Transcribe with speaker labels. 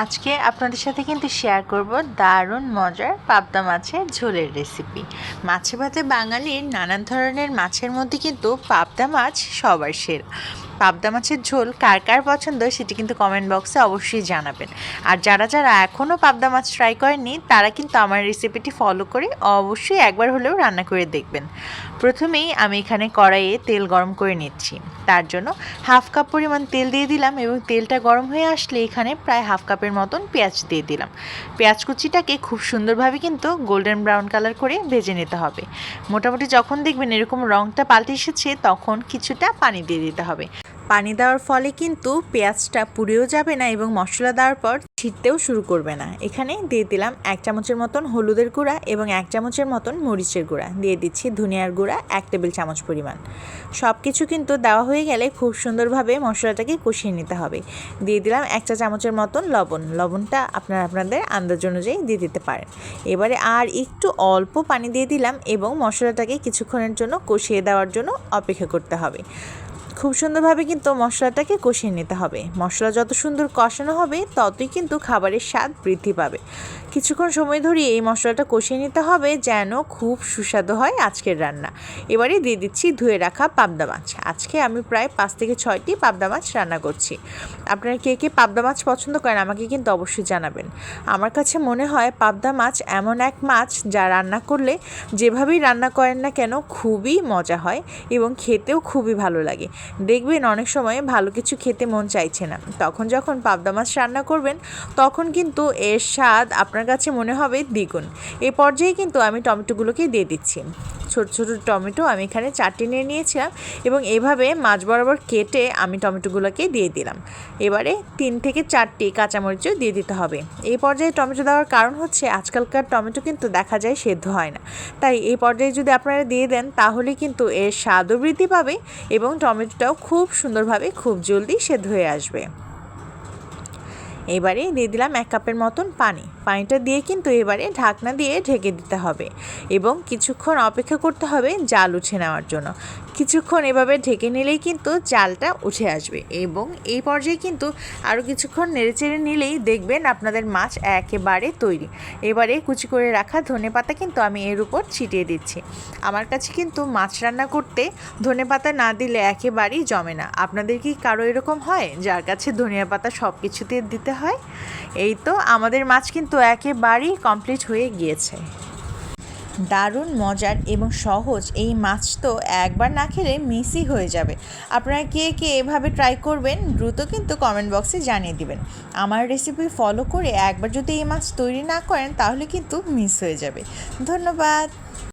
Speaker 1: আজকে আপনাদের সাথে কিন্তু শেয়ার করব দারুণ মজার পাবদা মাছের ঝোলের রেসিপি। মাছে ভাতে বাঙালির নানান ধরনের মাছের মধ্যে কিন্তু পাবদা মাছ সবার সেরা। পাবদা মাছের ঝোল কার কার পছন্দ সেটি কিন্তু কমেন্ট বক্সে অবশ্যই জানাবেন। আর যারা যারা এখনও পাবদা মাছ ট্রাই করেননি তারা কিন্তু আমার রেসিপিটি ফলো করে অবশ্যই একবার হলেও রান্না করে দেখবেন। প্রথমেই আমি এখানে কড়াইয়ে তেল গরম করে নিচ্ছি। তার জন্য হাফ কাপ পরিমাণ তেল দিয়ে দিলাম এবং তেলটা গরম হয়ে আসলে এখানে প্রায় হাফ কাপের মতন পেঁয়াজ দিয়ে দিলাম। পেঁয়াজ কুচিটাকে খুব সুন্দরভাবে কিন্তু গোল্ডেন ব্রাউন কালার করে ভেজে নিতে হবে। মোটামুটি যখন দেখবেন এরকম রঙটা পাল্টে এসেছে তখন কিছুটা পানি দিয়ে দিতে হবে। পানি দেওয়ার ফলে কিন্তু পেঁয়াজটা পুড়েও যাবে না এবং মশলা দেওয়ার পর ছিটতেও শুরু করবে না। এখানে দিয়ে দিলাম 1 চামচের মতন হলুদের গুঁড়া এবং 1 চামচের মতন মরিচের গুঁড়া, দিয়ে দিচ্ছি ধনিয়ার গুঁড়া 1 টেবিল চামচ পরিমাণ। সব কিছু কিন্তু দেওয়া হয়ে গেলে খুব সুন্দরভাবে মশলাটাকে কষিয়ে নিতে হবে। দিয়ে দিলাম 1 চা চামচের মতন লবণটা আপনাদের আন্দাজ অনুযায়ী দিয়ে দিতে পারেন। এবারে আর একটু অল্প পানি দিয়ে দিলাম এবং মশলাটাকে কিছুক্ষণের জন্য কষিয়ে দেওয়ার জন্য অপেক্ষা করতে হবে। খুব সুন্দরভাবে কিন্তু মশলাটাকে কষিয়ে নিতে হবে। মশলা যত সুন্দর কষানো হবে ততই কিন্তু খাবারের স্বাদ বৃদ্ধি পাবে। কিছুক্ষণ সময় ধরে এই মশলাটা কষিয়ে নিতে হবে যেন খুব সুস্বাদু হয় আজকের রান্না। এবারে দিয়ে দিচ্ছি ধুয়ে রাখা পাবদা মাছ। আজকে আমি প্রায় 5 থেকে 6টি পাবদা মাছ রান্না করছি। আপনারা কে কে পাবদা মাছ পছন্দ করেন আমাকে কিন্তু অবশ্যই জানাবেন। আমার কাছে মনে হয় পাবদা মাছ এমন এক মাছ যা রান্না করলে যেভাবেই রান্না করেন না কেন খুবই মজা হয় এবং খেতেও খুবই ভালো লাগে। দেখবেন অনেক সময় ভালো কিছু খেতে মন চাইছে না, তখন যখন পাবদা মাছ রান্না করবেন তখন কিন্তু এর স্বাদ আপনার কাছে মনে হবে দ্বিগুণ। এই পর্যায়ে কিন্তু আমি টমেটোগুলোকে দিয়ে দিচ্ছি। ছোট ছোট টমেটো আমি এখানে 4টি নিয়ে নিয়েছিলাম এবং এভাবে মাছ বরাবর কেটে আমি টমেটোগুলোকে দিয়ে দিলাম। এবারে 3 থেকে 4টি কাঁচামরিচও দিয়ে দিতে হবে। এই পর্যায়ে টমেটো দেওয়ার কারণ হচ্ছে আজকালকার টমেটো কিন্তু দেখা যায় সেদ্ধ হয় না, তাই এই পর্যায়ে যদি আপনারা দিয়ে দেন তাহলে কিন্তু এর স্বাদও বৃদ্ধি পাবে এবং টমেটোটাও খুব সুন্দরভাবে খুব জলদি সেদ্ধ হয়ে আসবে। এবারে দিয়ে দিলাম 1 কাপের মতন পানিটা দিয়ে কিন্তু এবারে ঢাকনা দিয়ে ঢেকে দিতে হবে এবং কিছুক্ষণ অপেক্ষা করতে হবে জাল উঠে নেওয়ার জন্য। কিছুক্ষণ এভাবে ঢেকে নিলেই কিন্তু জালটা উঠে আসবে এবং এই পর্যায়ে কিন্তু আরও কিছুক্ষণ নেড়েচেড়ে নিলেই দেখবেন আপনাদের মাছ একেবারে তৈরি। এবারে কুচি করে রাখা ধনেপাতা কিন্তু আমি এর উপর ছিটিয়ে দিচ্ছি। আমার কাছে কিন্তু মাছ রান্না করতে ধনেপাতা না দিলে একেবারেই জমে না। আপনাদের কি কারো এরকম হয় যার কাছে ধনিয়া পাতা সব কিছুতে দিতে হয়? এই তো আমাদের মাছ কিন্তু একেবারেই কমপ্লিট হয়ে গিয়েছে। দারুণ মজার এবং সহজ এই মাছ তো একবার না খেলে মিসই হয়ে যাবে। আপনারা কে কে এভাবে ট্রাই করবেন দ্রুত কিন্তু কমেন্ট বক্সে জানিয়ে দিবেন। আমার রেসিপি ফলো করে একবার যদি এই মাছ তৈরি না করেন তাহলে কিন্তু মিস হয়ে যাবে। ধন্যবাদ।